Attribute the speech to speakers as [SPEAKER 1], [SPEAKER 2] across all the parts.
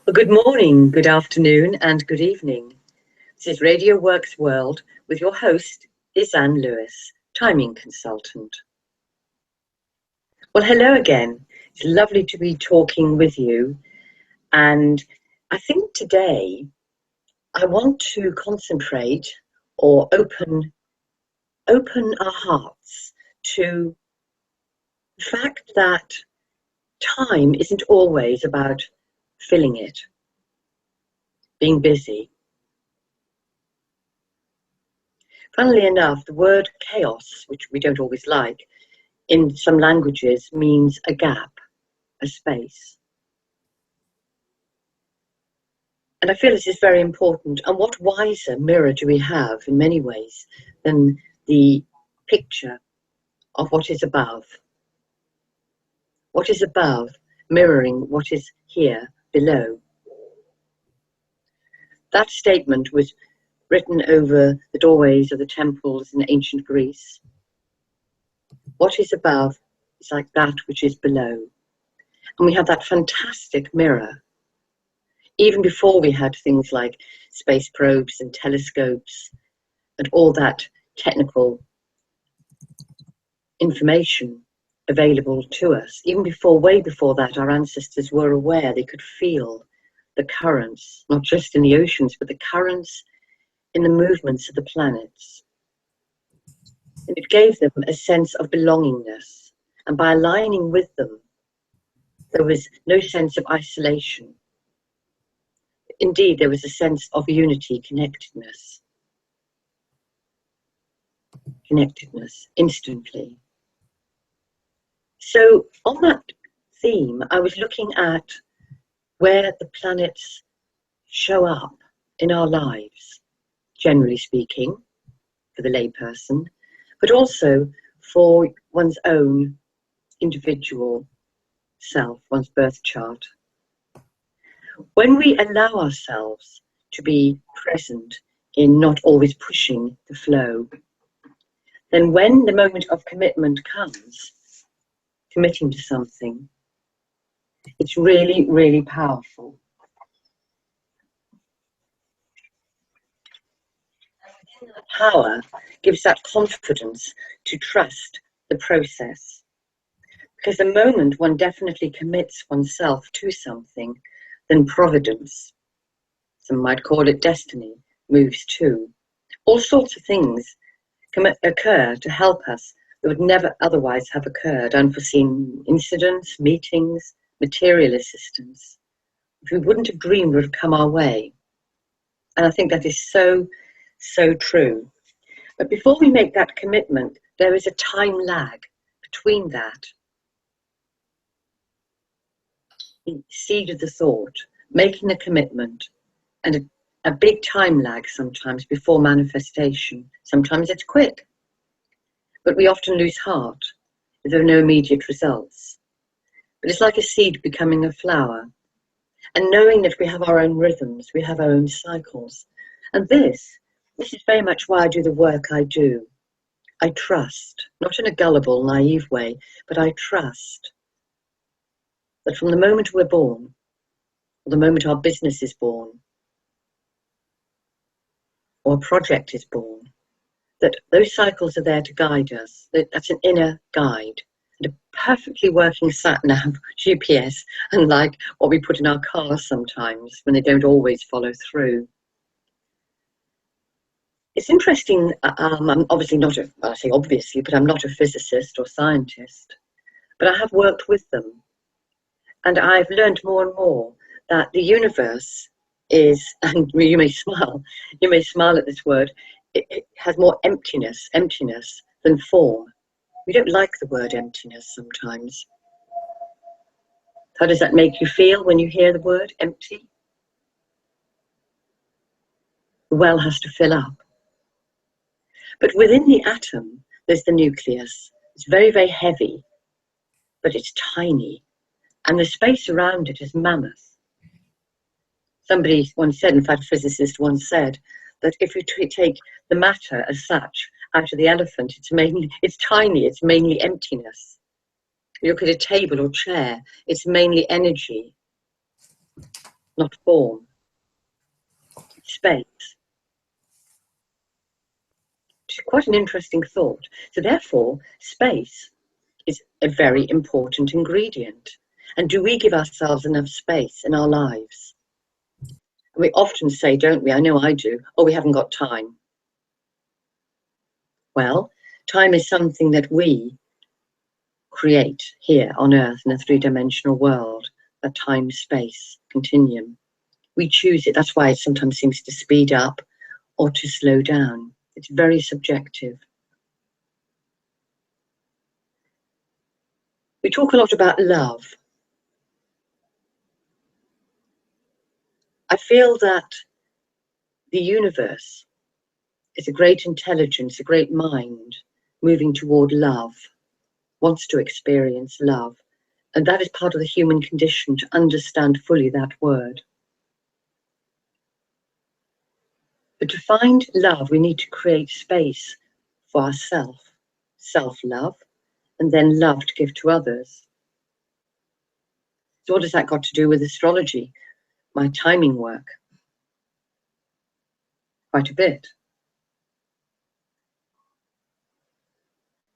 [SPEAKER 1] Well, good morning, good afternoon, and good evening. This is Radio Works World with your host, Ysanne Lewis, timing consultant. Well, hello again. It's lovely to be talking with you. And I think today I want to concentrate or open our hearts to the fact that time isn't always about filling it, being busy. Funnily enough, the word chaos, which we don't always like, in some languages means a gap, a space. And I feel this is very important. And what wiser mirror do we have in many ways than the picture of what is above? What is above mirroring what is here below? That statement was written over the doorways of the temples in ancient Greece. What is above is like that which is below. And we have that fantastic mirror. Even before we had things like space probes and telescopes and all that technical information available to us, even before, way before that, our ancestors were aware. They could feel the currents, not just in the oceans, but the currents in the movements of the planets. And it gave them a sense of belongingness. And by aligning with them, there was no sense of isolation. Indeed, there was a sense of unity, connectedness instantly. So on that theme, I was looking at where the planets show up in our lives, generally speaking, for the layperson, but also for one's own individual self, one's birth chart. When we allow ourselves to be present in not always pushing the flow, then when the moment of commitment comes, committing to something, it's really, really powerful. And that power gives that confidence to trust the process. Because the moment one definitely commits oneself to something, then providence, some might call it destiny, moves too. All sorts of things can occur to help us that would never otherwise have occurred. Unforeseen incidents, meetings, material assistance, which we wouldn't have dreamed would have come our way. And I think that is so, so true. But before we make that commitment, there is a time lag between that, the seed of the thought, making the commitment, and a big time lag sometimes before manifestation. Sometimes it's quick, but we often lose heart if there are no immediate results. But it's like a seed becoming a flower, and knowing that we have our own rhythms, we have our own cycles. And this is very much why I do the work I do. I trust, not in a gullible, naive way, but I trust that from the moment we're born, or the moment our business is born, or a project is born, that those cycles are there to guide us. That's an inner guide. And a perfectly working sat-nav, GPS, unlike what we put in our cars sometimes when they don't always follow through. It's interesting, I'm obviously not I say obviously, but I'm not a physicist or scientist, but I have worked with them. And I've learned more and more that the universe is, and you may smile at this word, it has more emptiness than form. We don't like the word emptiness sometimes. How does that make you feel when you hear the word empty? The well has to fill up. But within the atom, there's the nucleus. It's very, very heavy, but it's tiny. And the space around it is mammoth. Somebody once said, in fact, a physicist once said, that if you take the matter as such out of the elephant, it's tiny, it's mainly emptiness. You look at a table or chair, it's mainly energy. not form. Space. It's quite an interesting thought. So therefore, space is a very important ingredient. And do we give ourselves enough space in our lives? And we often say, don't we? I know I do. Oh, we haven't got time. Well, time is something that we create here on Earth in a three-dimensional world, a time-space continuum. We choose it. That's why it sometimes seems to speed up or to slow down. It's very subjective. We talk a lot about love. I feel that the universe is a great intelligence, a great mind moving toward love, wants to experience love. And that is part of the human condition, to understand fully that word. But to find love, we need to create space for ourselves, self-love, and then love to give to others. So what has that got to do with astrology? My timing work? Quite a bit.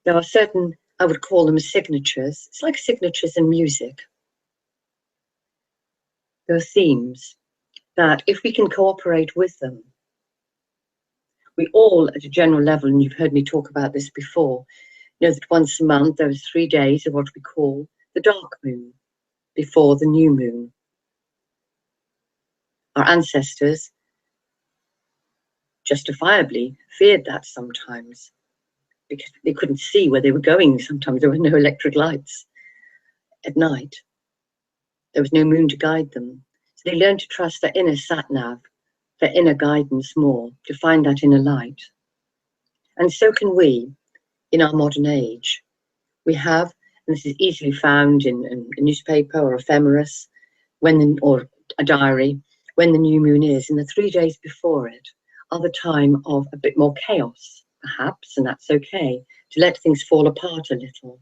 [SPEAKER 1] There are certain, I would call them signatures. It's like signatures in music. There are themes that if we can cooperate with them, we all at a general level, and you've heard me talk about this before, know that once a month there are 3 days of what we call the dark moon before the new moon. Our ancestors justifiably feared that sometimes because they couldn't see where they were going. Sometimes there were no electric lights at night. There was no moon to guide them. So they learned to trust their inner sat-nav, their inner guidance more, to find that inner light. And so can we in our modern age. We have, and this is easily found in a newspaper or ephemeris, or a diary, when the new moon is, and the 3 days before it are the time of a bit more chaos, perhaps, and that's okay, to let things fall apart a little,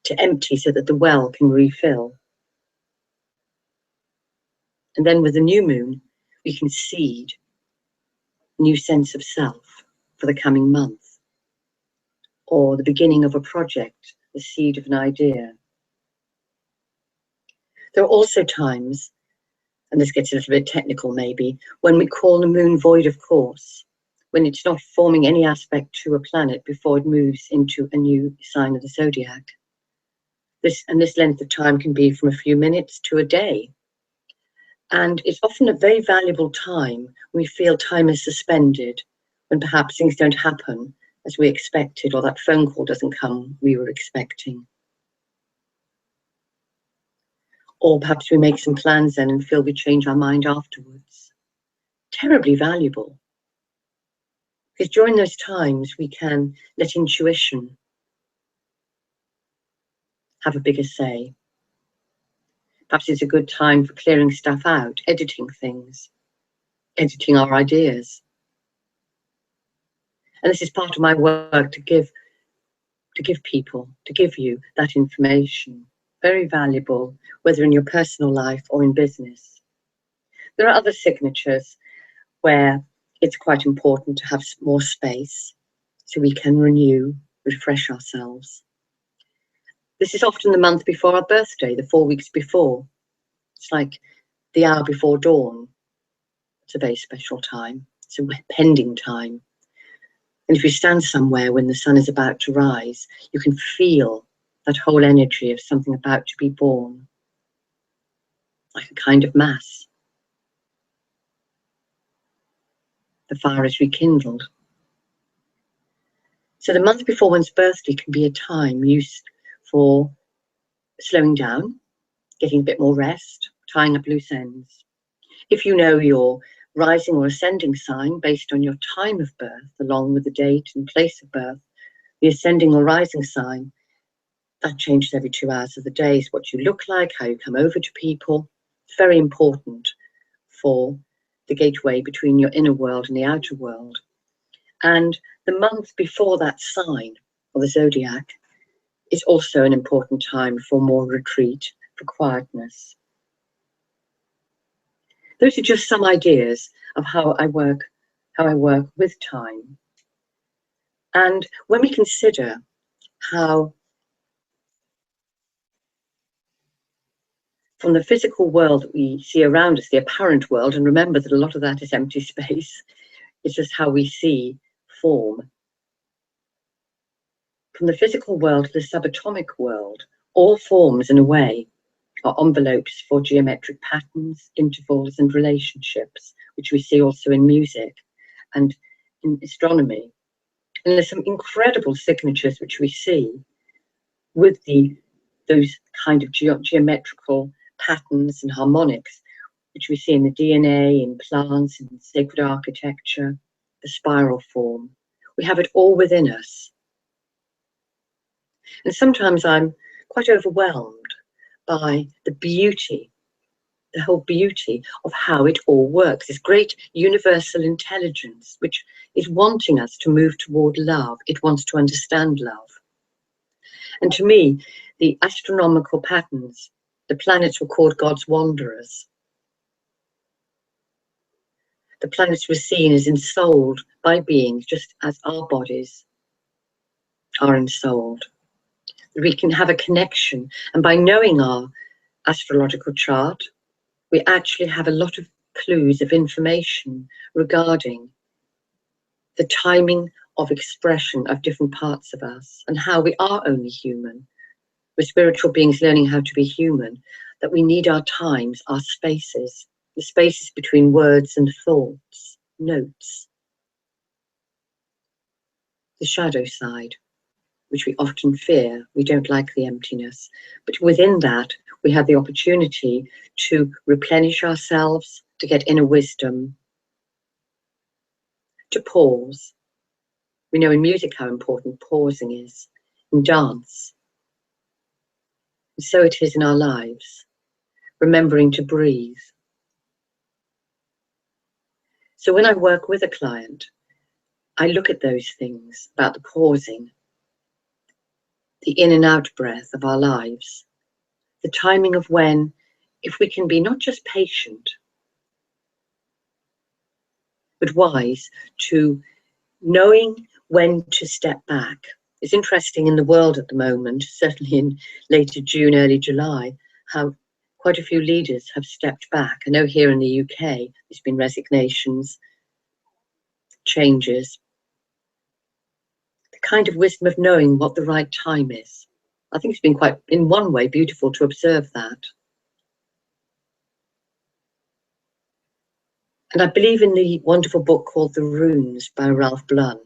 [SPEAKER 1] to empty so that the well can refill. And then with the new moon, we can seed a new sense of self for the coming month, or the beginning of a project, the seed of an idea. There are also times, and this gets a little bit technical maybe, when we call the moon void of course, when it's not forming any aspect to a planet before it moves into a new sign of the zodiac. This length of time can be from a few minutes to a day. And it's often a very valuable time when we feel time is suspended, when perhaps things don't happen as we expected, or that phone call doesn't come we were expecting. Or perhaps we make some plans then and feel we change our mind afterwards. Terribly valuable. Because during those times we can let intuition have a bigger say. Perhaps it's a good time for clearing stuff out, editing things, editing our ideas. And this is part of my work, to give people, to give you that information. Very valuable, whether in your personal life or in business. There are other signatures where it's quite important to have more space so we can renew, refresh ourselves. This is often the month before our birthday, the 4 weeks before. It's like the hour before dawn. It's a very special time. It's a pending time. And if you stand somewhere when the sun is about to rise, you can feel that whole energy of something about to be born, like a kind of mass. The fire is rekindled. So the month before one's birthday can be a time used for slowing down, getting a bit more rest, tying up loose ends. If you know your rising or ascending sign based on your time of birth, along with the date and place of birth, the ascending or rising sign, that changes every 2 hours of the day. It's what you look like, how you come over to people. It's very important for the gateway between your inner world and the outer world. And the month before that sign, or the zodiac, is also an important time for more retreat, for quietness. Those are just some ideas of how I work with time. And when we consider how from the physical world that we see around us, the apparent world, and remember that a lot of that is empty space, it's just how we see form. From the physical world to the subatomic world, all forms, in a way, are envelopes for geometric patterns, intervals, and relationships, which we see also in music and in astronomy. And there's some incredible signatures which we see with those kind of geometrical patterns and harmonics, which we see in the DNA, in plants, in sacred architecture, the spiral form. We have it all within us. And sometimes I'm quite overwhelmed by the beauty, the whole beauty of how it all works. This great universal intelligence, which is wanting us to move toward love. It wants to understand love. And to me, the astronomical patterns, the planets were called God's wanderers. The planets were seen as ensouled by beings, just as our bodies are ensouled. We can have a connection, and by knowing our astrological chart, we actually have a lot of clues of information regarding the timing of expression of different parts of us and how we are only human. We're spiritual beings learning how to be human, that we need our times, our spaces, the spaces between words and thoughts, notes. The shadow side, which we often fear. We don't like the emptiness. But within that, we have the opportunity to replenish ourselves, to get inner wisdom, to pause. We know in music how important pausing is, in dance. And so it is in our lives, remembering to breathe. So when I work with a client, I look at those things about the pausing, the in and out breath of our lives, the timing of when, if we can be not just patient, but wise to knowing when to step back. It's interesting in the world at the moment, certainly in later June, early July, how quite a few leaders have stepped back. I know here in the UK, there's been resignations, changes, the kind of wisdom of knowing what the right time is. I think it's been quite, in one way, beautiful to observe that. And I believe in the wonderful book called The Runes by Ralph Blun.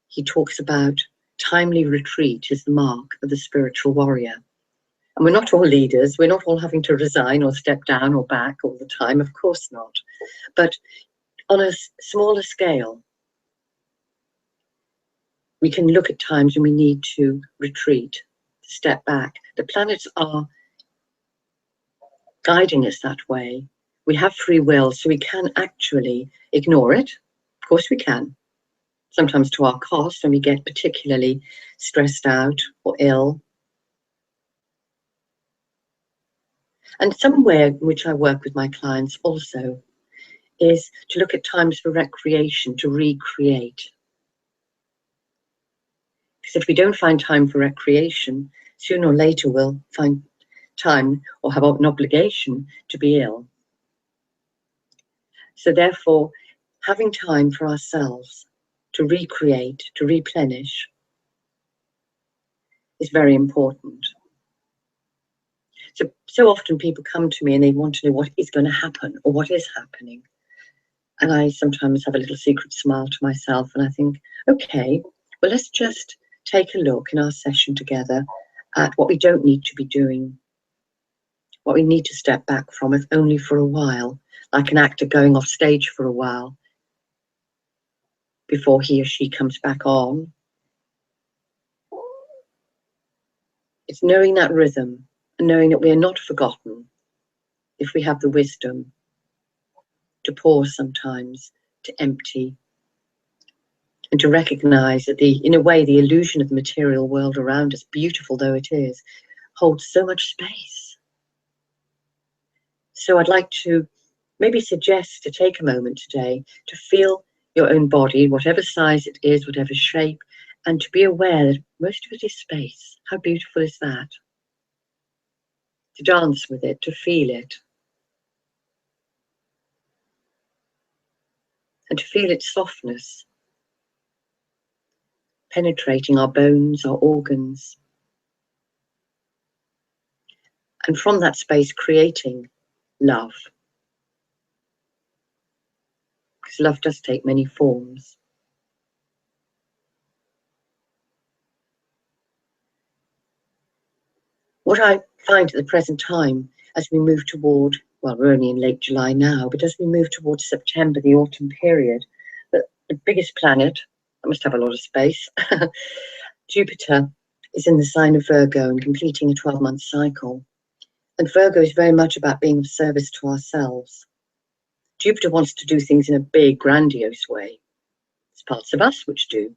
[SPEAKER 1] He talks about timely retreat is the mark of the spiritual warrior. And we're not all leaders. We're not all having to resign or step down or back all the time. Of course not. But on a smaller scale, we can look at times when we need to retreat, to step back. The planets are guiding us that way. We have free will, so we can actually ignore it. Of course we can. Sometimes to our cost, when we get particularly stressed out or ill. And somewhere in which I work with my clients also is to look at times for recreation, to recreate. Because if we don't find time for recreation, sooner or later we'll find time or have an obligation to be ill. So therefore, having time for ourselves to recreate, to replenish, is very important. So often people come to me and they want to know what is going to happen or what is happening. And I sometimes have a little secret smile to myself and I think, okay, well, let's just take a look in our session together at what we don't need to be doing, what we need to step back from, if only for a while, like an actor going off stage for a while before he or she comes back on. It's knowing that rhythm and knowing that we are not forgotten if we have the wisdom to pause sometimes, to empty, and to recognize that in a way, the illusion of the material world around us, beautiful though it is, holds so much space. So I'd like to maybe suggest to take a moment today to feel your own body, whatever size it is, whatever shape, and to be aware that most of it is space. How beautiful is that? To dance with it, to feel it, and to feel its softness, penetrating our bones, our organs, and from that space creating love. Because love does take many forms. What I find at the present time, as we move toward, well, we're only in late July now, but as we move towards September, the autumn period, the biggest planet, I must have a lot of space, Jupiter, is in the sign of Virgo and completing a 12-month cycle. And Virgo is very much about being of service to ourselves. Jupiter wants to do things in a big, grandiose way. There's parts of us which do.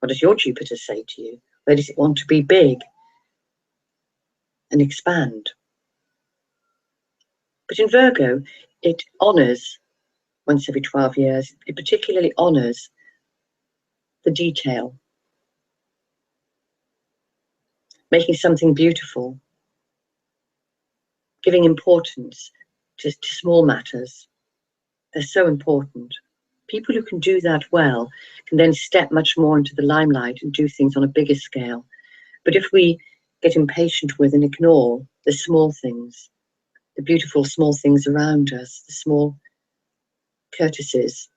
[SPEAKER 1] What does your Jupiter say to you? Where does it want to be big and expand? But in Virgo, it honors, once every 12 years, it particularly honors the detail, making something beautiful, giving importance to small matters. They're so important. People who can do that well can then step much more into the limelight and do things on a bigger scale. But if we get impatient with and ignore the small things, the beautiful small things around us, the small courtesies,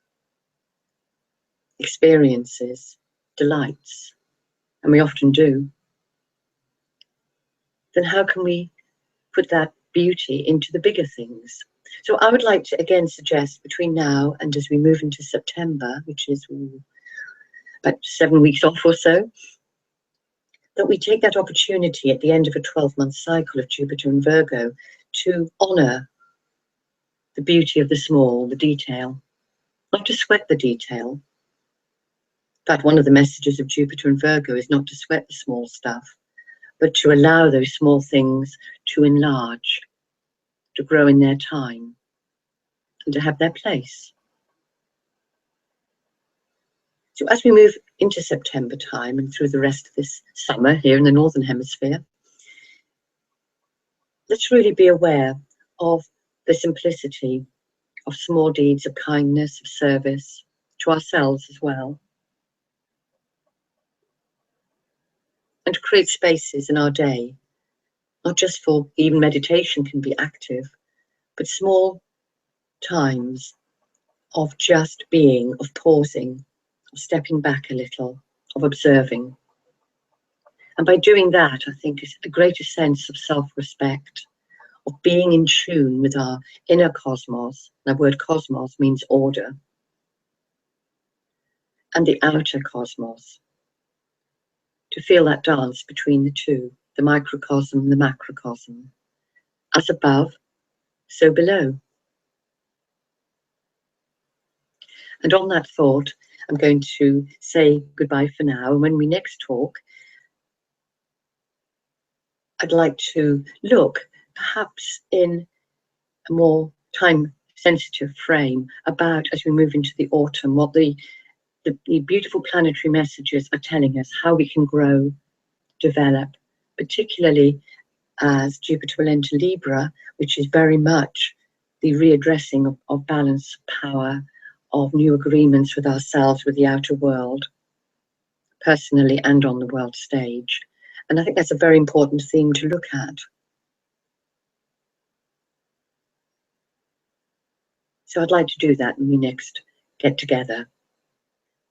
[SPEAKER 1] experiences, delights, and we often do, then how can we put that beauty into the bigger things? So I would like to again suggest between now and as we move into September, which is about 7 weeks off or so, that we take that opportunity at the end of a 12-month cycle of Jupiter and Virgo to honor the beauty of the small, the detail, not to sweat the detail. In fact, one of the messages of Jupiter and Virgo is not to sweat the small stuff, but to allow those small things to enlarge, to grow in their time, and to have their place. So as we move into September time and through the rest of this summer here in the Northern Hemisphere, let's really be aware of the simplicity of small deeds of kindness, of service, to ourselves as well. And to create spaces in our day, not just for, even meditation can be active, but small times of just being, of pausing, of stepping back a little, of observing. And by doing that, I think it's a greater sense of self-respect, of being in tune with our inner cosmos. The word cosmos means order. And the outer cosmos. To feel that dance between the two, the microcosm and the macrocosm. As above, so below. And on that thought, I'm going to say goodbye for now. And when we next talk, I'd like to look perhaps in a more time-sensitive frame about, as we move into the autumn, what the beautiful planetary messages are telling us, how we can grow, develop, particularly as Jupiter will enter Libra, which is very much the readdressing of balance, power, of new agreements with ourselves, with the outer world, personally and on the world stage. And I think that's a very important theme to look at. So I'd like to do that when we next get together.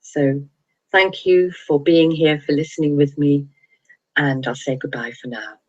[SPEAKER 1] So thank you for being here, for listening with me, and I'll say goodbye for now.